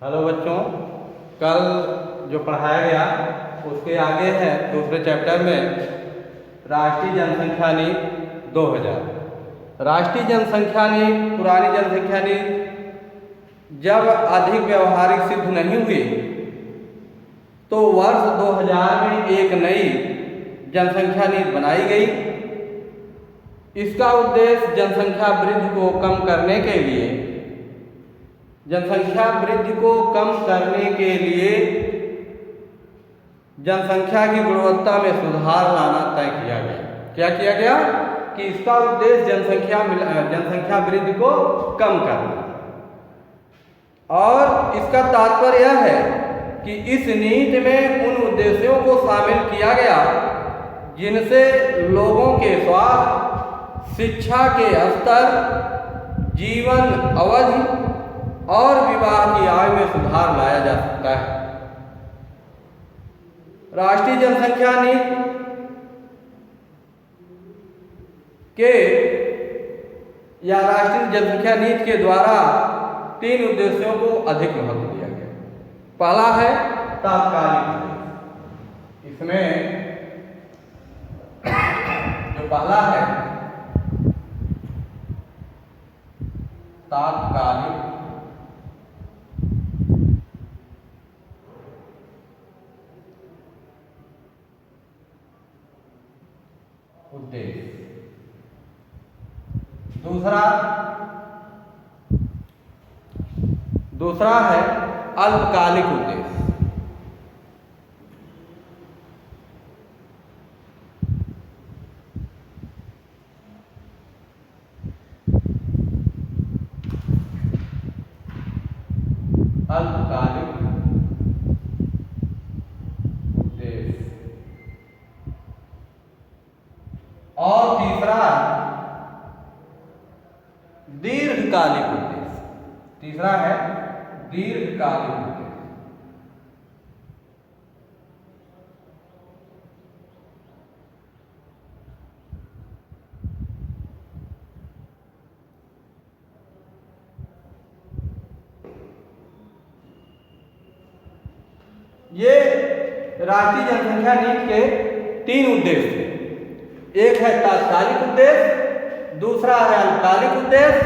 Hello बच्चों, कल जो पढ़ाया गया उसके आगे है दूसरे चैप्टर में राष्ट्रीय जनसंख्या नीति 2000। राष्ट्रीय जनसंख्या नीति, पुरानी जनसंख्या नीति जब अधिक व्यवहारिक सिद्ध नहीं हुई तो वर्ष 2000 में एक नई जनसंख्या नीति बनाई गई। इसका उद्देश्य जनसंख्या वृद्धि को कम करने के लिए जनसंख्या की गुणवत्ता में सुधार लाना तय किया गया। क्या किया गया कि इसका उद्देश्य जनसंख्या वृद्धि को कम करना, और इसका तात्पर्य यह है कि इस नीति में उन उद्देश्यों को शामिल किया गया जिनसे लोगों के स्वास्थ्य, शिक्षा के स्तर, जीवन अवधि और विवाह की आयु में सुधार लाया जा सकता है। राष्ट्रीय जनसंख्या नीति राष्ट्रीय जनसंख्या नीति के द्वारा 3 उद्देश्यों को अधिक महत्व दिया गया। पहला है तात्कालिक उद्देश्य। इसमें जो पहला है तात्कालिक उद्देश्य, दूसरा है अल्पकालिक उद्देश्य। अल्पकालिक उद्देश्य और तीसरा दीर्घकालिक उद्देश्य। तीसरा है दीर्घकालिक उद्देश्य। ये राष्ट्रीय जनसंख्या नीति के 3 उद्देश्य थे। एक है तात्कालिक उद्देश्य, दूसरा है अल्पकालिक उद्देश्य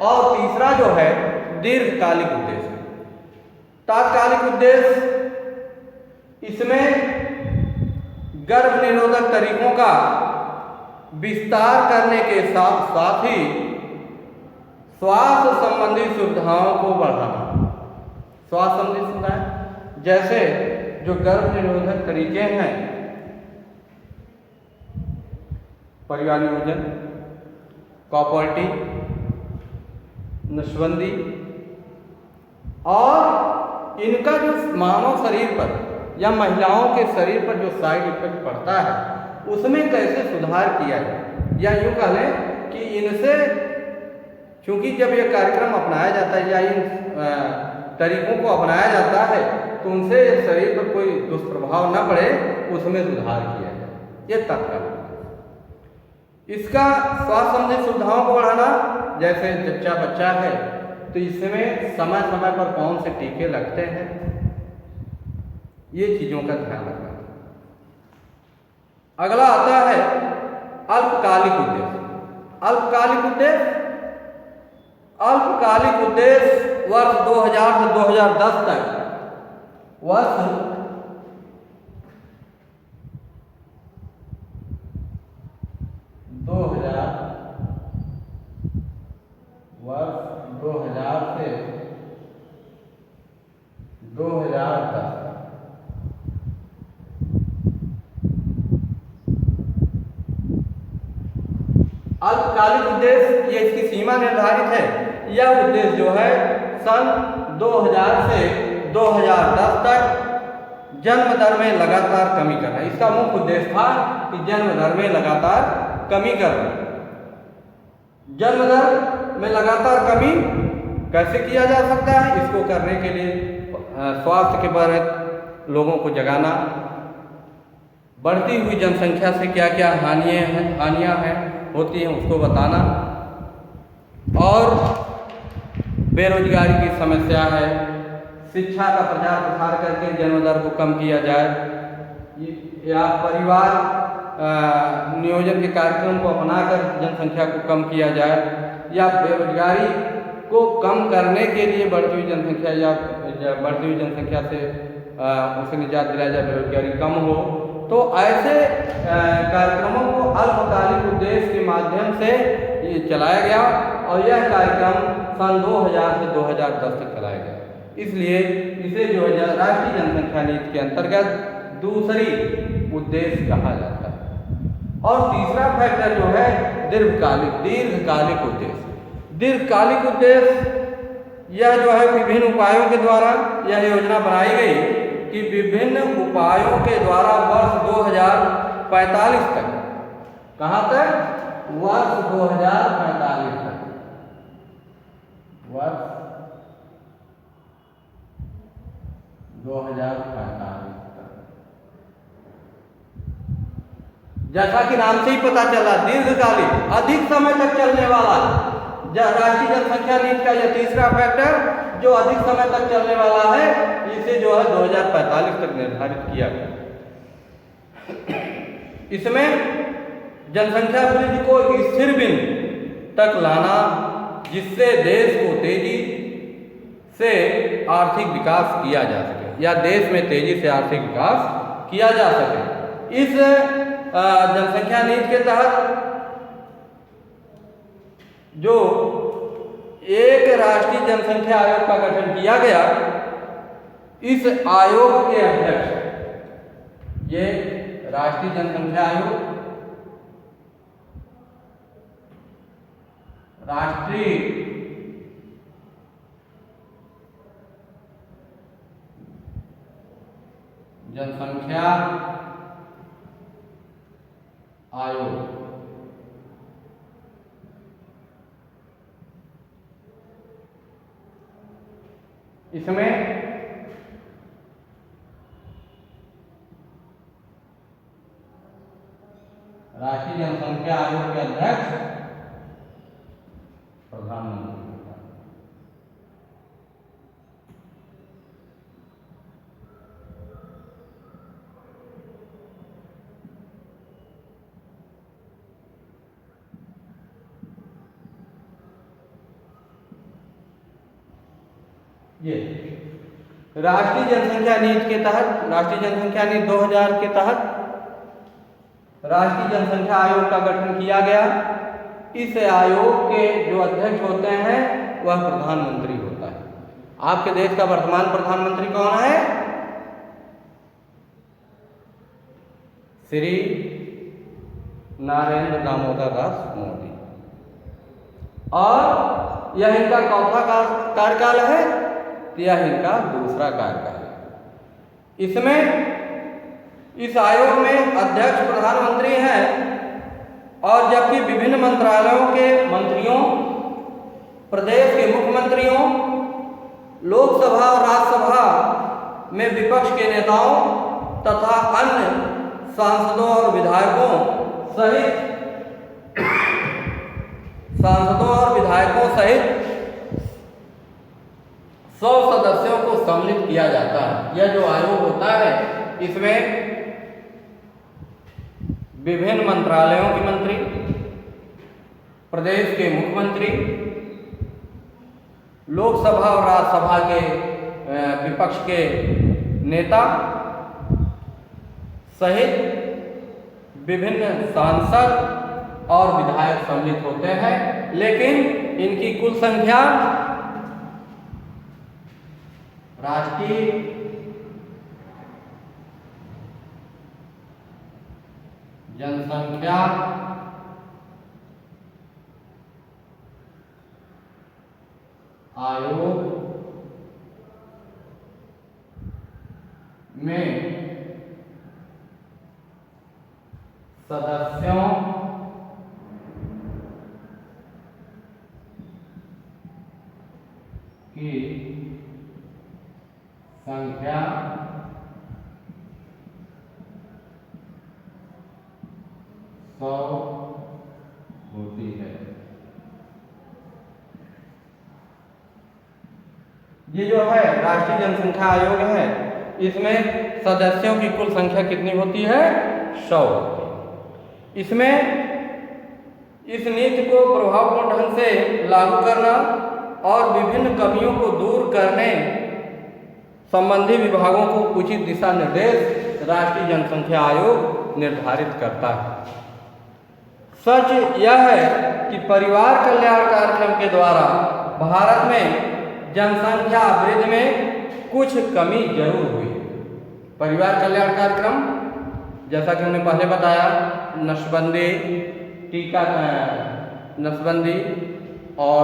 और तीसरा जो है दीर्घकालिक उद्देश्य। तात्कालिक उद्देश्य, इसमें गर्भ निरोधक तरीकों का विस्तार करने के साथ साथ ही स्वास्थ्य संबंधी सुविधाओं को बढ़ाना। स्वास्थ्य संबंधी सुविधाएं जैसे जो गर्भ निरोधक तरीके हैं, परिवार नियोजन, कॉपर्टी, नसबंदी, और इनका जो मानव शरीर पर या महिलाओं के शरीर पर जो साइड इफेक्ट पड़ता है उसमें कैसे सुधार किया जाए, या यूँ कह लें कि इनसे, चूँकि जब यह कार्यक्रम अपनाया जाता है या इन तरीकों को अपनाया जाता है तो उनसे शरीर पर कोई दुष्प्रभाव न पड़े, उसमें सुधार किया जाए। ये तत्काल। इसका स्वास्थ्य संबंधी सुविधाओं को बढ़ाना, जैसे जच्चा बच्चा है तो इसमें समय समय पर कौन से टीके लगते हैं, ये चीज़ों का ध्यान रखना। अगला आता है अल्पकालिक उद्देश्य। अल्पकालिक उद्देश्य वर्ष 2000 से 2010 तक वर्ष 2000 से 2010 अल्पकालिक उद्देश्य, ये इसकी सीमा निर्धारित है। यह उद्देश्य जो है सन 2000 से 2010 तक जन्म दर में लगातार कमी करना। इसका मुख्य उद्देश्य था कि जन्म दर में लगातार कमी करना। जन्म दर में लगातार कमी कैसे किया जा सकता है, इसको करने के लिए स्वास्थ्य के बारे में लोगों को जगाना, बढ़ती हुई जनसंख्या से क्या क्या हानियाँ हैं होती हैं उसको बताना, और बेरोजगारी की समस्या है, शिक्षा का प्रचार प्रसार करके जन्म दर को कम किया जाए, या परिवार नियोजन के कार्यक्रम को अपनाकर जनसंख्या को कम किया जाए, या बेरोजगारी को कम करने के लिए बढ़ती हुई जनसंख्या या बढ़ती हुई जनसंख्या से उसे निजात दिलाया जाए, बेरोजगारी कम हो। तो ऐसे कार्यक्रमों को अल्पकालिक उद्देश्य के माध्यम से ये चलाया गया और यह कार्यक्रम सन 2000 से 2010 तक चलाया गया। इसलिए इसे जो है राष्ट्रीय जनसंख्या नीति के अंतर्गत दूसरी उद्देश्य कहा जाता है। और तीसरा फैक्टर जो है दीर्घकालिक उद्देश्य। दीर्घकालिक उद्देश्य यह जो है विभिन्न उपायों के द्वारा यह योजना बनाई गई कि विभिन्न उपायों के द्वारा वर्ष 2045 तक, कहाँ तक? वर्ष 2045 तक, वर्ष 2045 तक, जैसा कि नाम से ही पता चला दीर्घकालिक, अधिक समय तक चलने वाला राष्ट्रीय जनसंख्या नीति का यह तीसरा फैक्टर जो अधिक समय तक चलने वाला है, इसे जो है 2045 तक निर्धारित किया गया। इसमें जनसंख्या वृद्धि को एक स्थिर बिंदु तक लाना, जिससे देश को तेजी से आर्थिक विकास किया जा सके, या देश में तेजी से आर्थिक विकास किया जा सके। इस जनसंख्या नीति के तहत जो एक राष्ट्रीय जनसंख्या आयोग का गठन किया गया, इस आयोग के अध्यक्ष, ये राष्ट्रीय जनसंख्या आयोग राष्ट्रीय जनसंख्या आयोग इसमें राष्ट्रीय जनसंख्या आयोग के अध्यक्ष प्रधानमंत्री होता है। ये राष्ट्रीय जनसंख्या नीति के तहत, राष्ट्रीय जनसंख्या नीति 2000 के तहत राष्ट्रीय जनसंख्या आयोग का गठन किया गया। इस आयोग के जो अध्यक्ष होते हैं वह प्रधानमंत्री होता है। आपके देश का वर्तमान प्रधानमंत्री कौन है? श्री नरेंद्र दामोदर दास मोदी। और यह इनका चौथा कार्यकाल है, यह इनका दूसरा कार्यकाल है। इसमें इस आयोग में अध्यक्ष प्रधानमंत्री हैं, और जबकि विभिन्न मंत्रालयों के मंत्रियों, प्रदेश के मुख्यमंत्रियों, लोकसभा और राज्यसभा में विपक्ष के नेताओं तथा अन्य सांसदों और विधायकों सहित 100 सदस्यों को सम्मिलित किया जाता है। यह जो आयोग होता है, इसमें विभिन्न मंत्रालयों के मंत्री, प्रदेश के मुख्यमंत्री, लोकसभा और राज्यसभा के विपक्ष के नेता सहित विभिन्न सांसद और विधायक सम्मिलित होते हैं। लेकिन इनकी कुल संख्या राष्ट्रीय जनसंख्या आयोग में सदस्यों की संख्या 100 होती है। ये जो है राष्ट्रीय जनसंख्या आयोग है, इसमें सदस्यों की कुल संख्या कितनी होती है? 100 होती है। इसमें इस नीति को प्रभावपूर्ण ढंग से लागू करना और विभिन्न कमियों को दूर करने संबंधी विभागों को उचित दिशा निर्देश राष्ट्रीय जनसंख्या आयोग निर्धारित करता है। सच यह है कि परिवार कल्याण कार्यक्रम के द्वारा भारत में जनसंख्या वृद्धि में कुछ कमी जरूर हुई। परिवार कल्याण कार्यक्रम, जैसा कि हमने पहले बताया, नसबंदी, टीका नसबंदी और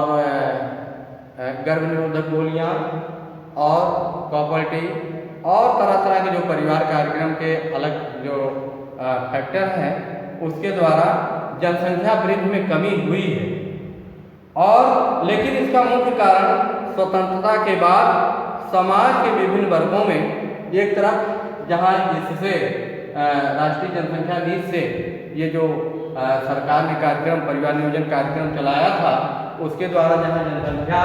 गर्भ निरोधक गोलियाँ और प्रॉपर्टी और तरह तरह के जो परिवार कार्यक्रम के अलग जो फैक्टर हैं, उसके द्वारा जनसंख्या वृद्धि में कमी हुई है। और लेकिन इसका मुख्य कारण स्वतंत्रता के बाद समाज के विभिन्न वर्गों में एक तरफ जहाँ इससे राष्ट्रीय जनसंख्या नीति से ये जो सरकार ने कार्यक्रम परिवार नियोजन कार्यक्रम चलाया था, उसके द्वारा जहाँ जनसंख्या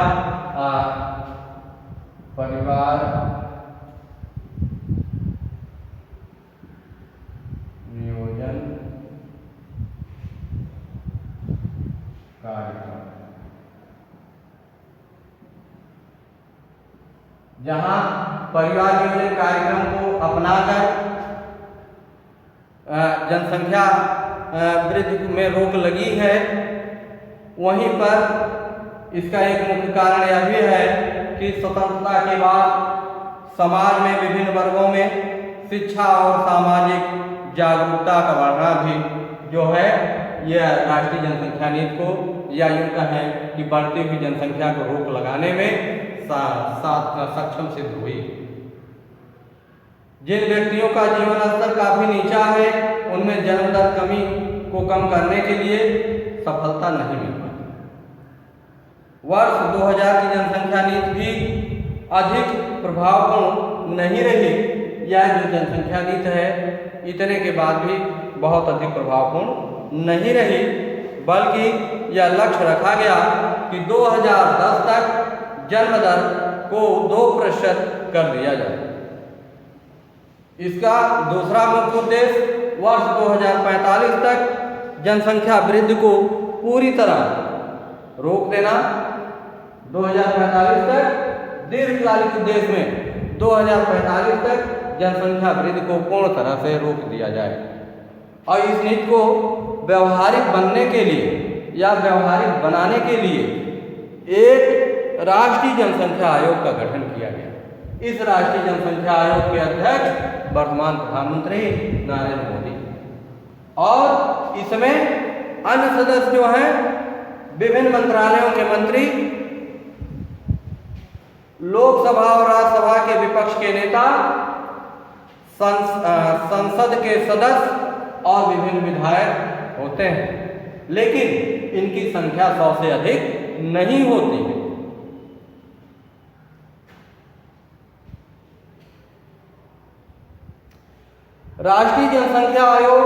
परिवार नियोजन कार्यक्रम, जहां परिवार नियोजन कार्यक्रम को अपनाकर जनसंख्या वृद्धि में रोक लगी है, वहीं पर इसका एक मुख्य कारण यह भी है कि स्वतंत्रता के बाद समाज में विभिन्न वर्गों में शिक्षा और सामाजिक जागरूकता का बढ़ना भी जो है यह राष्ट्रीय जनसंख्या नीति को या यूँ कहें कि बढ़ती हुई जनसंख्या को रोक लगाने में सक्षम सिद्ध हुई। जिन व्यक्तियों का जीवन स्तर काफी नीचा है, उनमें जन्म दर कमी को कम करने के लिए सफलता नहीं मिल पाती। वर्ष 2000 की जनसंख्या नीति भी अधिक प्रभावपूर्ण नहीं रही। यह जो जनसंख्या नीति है इतने के बाद भी बहुत अधिक प्रभावपूर्ण नहीं रही, बल्कि यह लक्ष्य रखा गया कि 2010 तक जन्म दर को 2% कर दिया जाए। इसका दूसरा मुख्य उद्देश्य वर्ष 2045 तक जनसंख्या वृद्धि को पूरी तरह रोक देना। 2045 तक दीर्घकालिक उद्देश्य में 2045 तक जनसंख्या वृद्धि को पूर्ण तरह से रोक दिया जाए। और इस नीति को व्यवहारिक बनने के लिए या व्यवहारिक बनाने के लिए एक राष्ट्रीय जनसंख्या आयोग का गठन किया गया। इस राष्ट्रीय जनसंख्या आयोग के अध्यक्ष वर्तमान प्रधानमंत्री नरेंद्र मोदी, और इसमें अन्य सदस्य जो हैं विभिन्न मंत्रालयों के मंत्री, लोकसभा और राज्यसभा के विपक्ष के नेता, संसद के सदस्य और विभिन्न विधायक होते हैं, लेकिन इनकी संख्या 100 से अधिक नहीं होती है। राष्ट्रीय जनसंख्या आयोग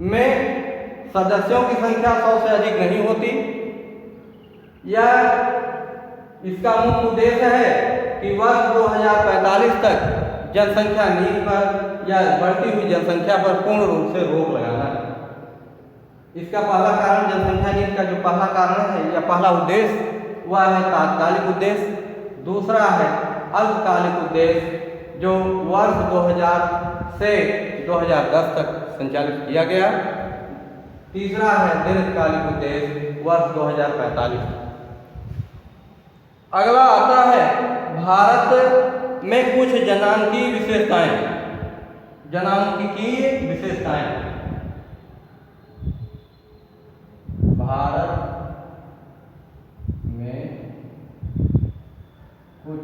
में सदस्यों की संख्या 100 से अधिक नहीं होती। यह इसका मुख्य उद्देश्य है कि वर्ष 2045 तक जनसंख्या नीति पर या बढ़ती हुई जनसंख्या पर पूर्ण रूप से रोक लगाना है। इसका पहला कारण, जनसंख्या नीति का जो पहला कारण है या पहला उद्देश्य, वह है तात्कालिक उद्देश्य। दूसरा है अल्पकालिक उद्देश्य जो वर्ष 2000 से 2010 तक संचालित किया गया। तीसरा है दीर्घकालिक उद्देश्य वर्ष 2045। अगला आता है भारत में कुछ जनांकीय विशेषताएं। जनांकीय विशेषताएं भारत में कुछ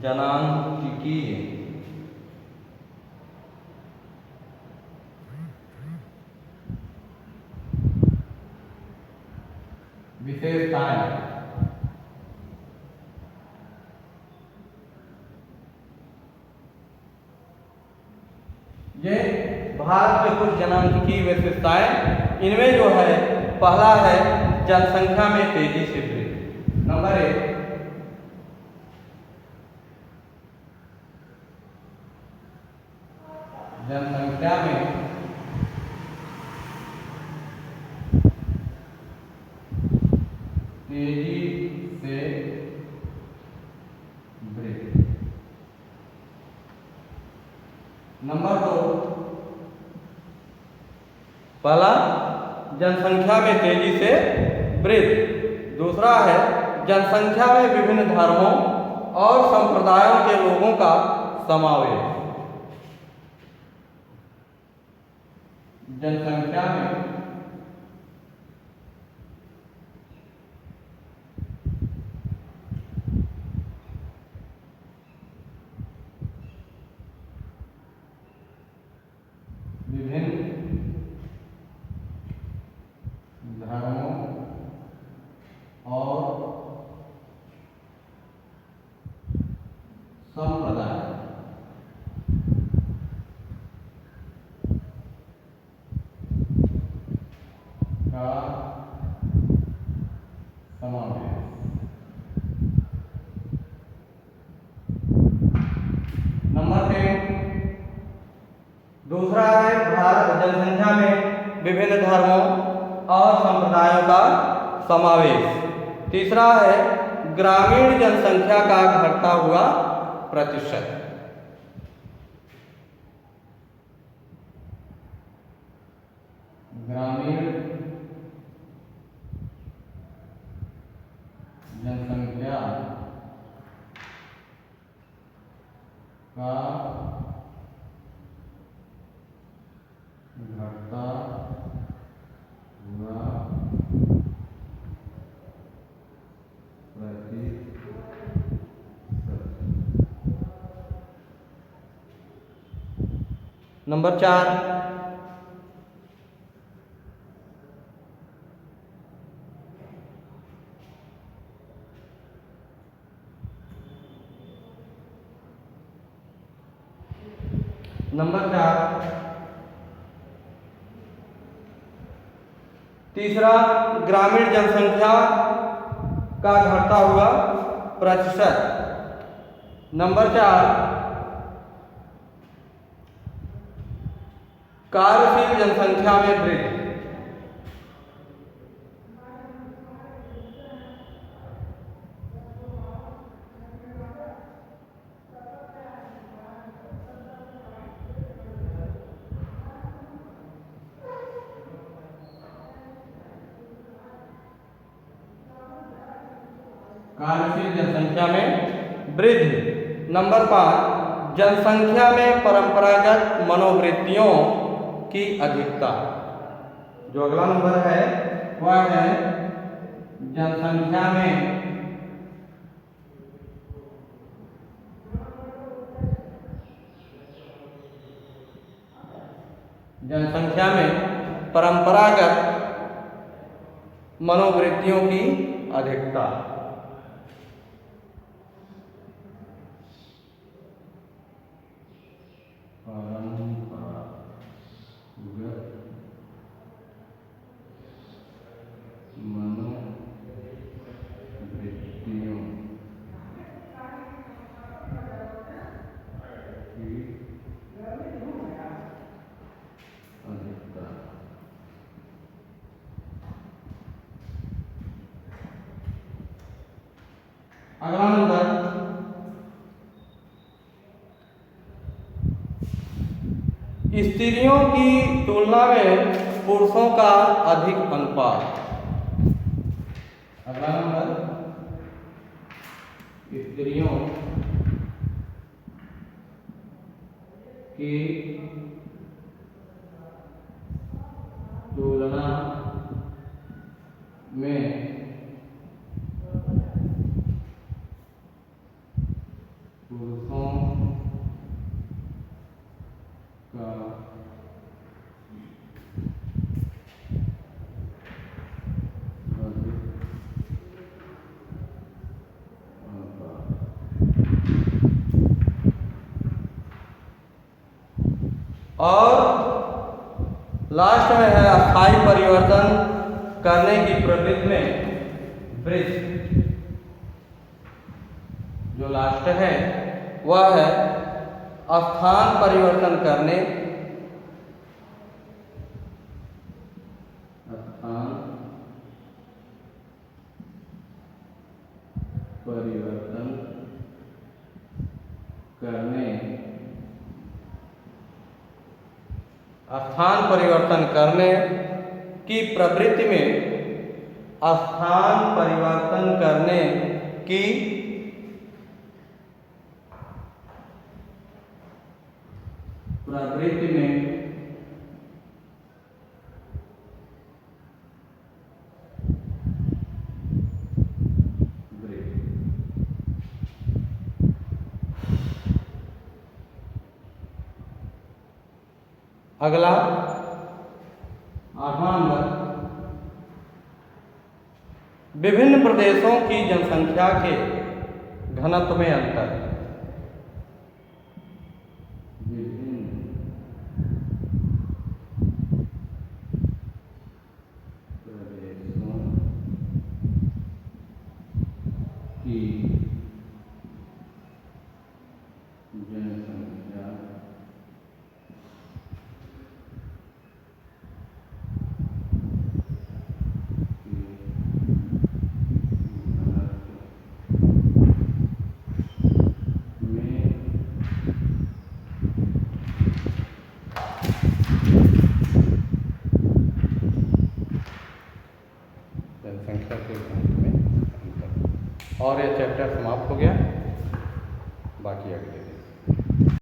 जनांकीय विशेषताएं। ये भारत में कुछ जनसांख्यिकीय विशेषताएं, इनमें जो है पहला है जनसंख्या में तेजी से वृद्धि। नंबर 1, जनसंख्या में तेजी से वृद्धि। नंबर 2, पहला जनसंख्या में तेजी से वृद्धि। दूसरा है जनसंख्या में विभिन्न धर्मों और संप्रदायों के लोगों का समावेश। जनसंख्या में विभिन्न धर्मों और संप्रदाय का समावेश। नंबर 3, दूसरा है भारत जनसंख्या में विभिन्न धर्मों और संप्रदायों का समावेश। तीसरा है ग्रामीण जनसंख्या का घटता हुआ प्रतिशत। ग्रामीण जनसंख्या का घटता हुआ प्रतिशत। नंबर 4, तीसरा ग्रामीण जनसंख्या का घटता हुआ प्रतिशत। नंबर 4, कार्यशील जनसंख्या में वृद्धि। कार्यशील जनसंख्या में वृद्धि। नंबर 5, जनसंख्या में परंपरागत मनोवृत्तियों की अधिकता। जो अगला नंबर है वह है जनसंख्या में परंपरागत मनोवृत्तियों की अधिकता। अगला नंबर, स्त्रियों की तुलना में पुरुषों का अधिक अनुपात। अगला नंबर, स्त्रियों की तुलना में पुरुषों का और लास्ट में है अस्थायी परिवर्तन करने की प्रवृत्ति में वृद्धि। जो लास्ट है वह है स्थान परिवर्तन करने, स्थान परिवर्तन करने, स्थान परिवर्तन करने की प्रवृत्ति में, स्थान परिवर्तन करने की प्रवृत्ति में अगला 8वां नंबर, विभिन्न प्रदेशों की जनसंख्या के घनत्व में अंतर। विभिन्न प्रदेशों की जनसंख्या जनसंख्या के घनत्व में अंतर। और यह चैप्टर समाप्त हो गया, बाकी अगले दिन।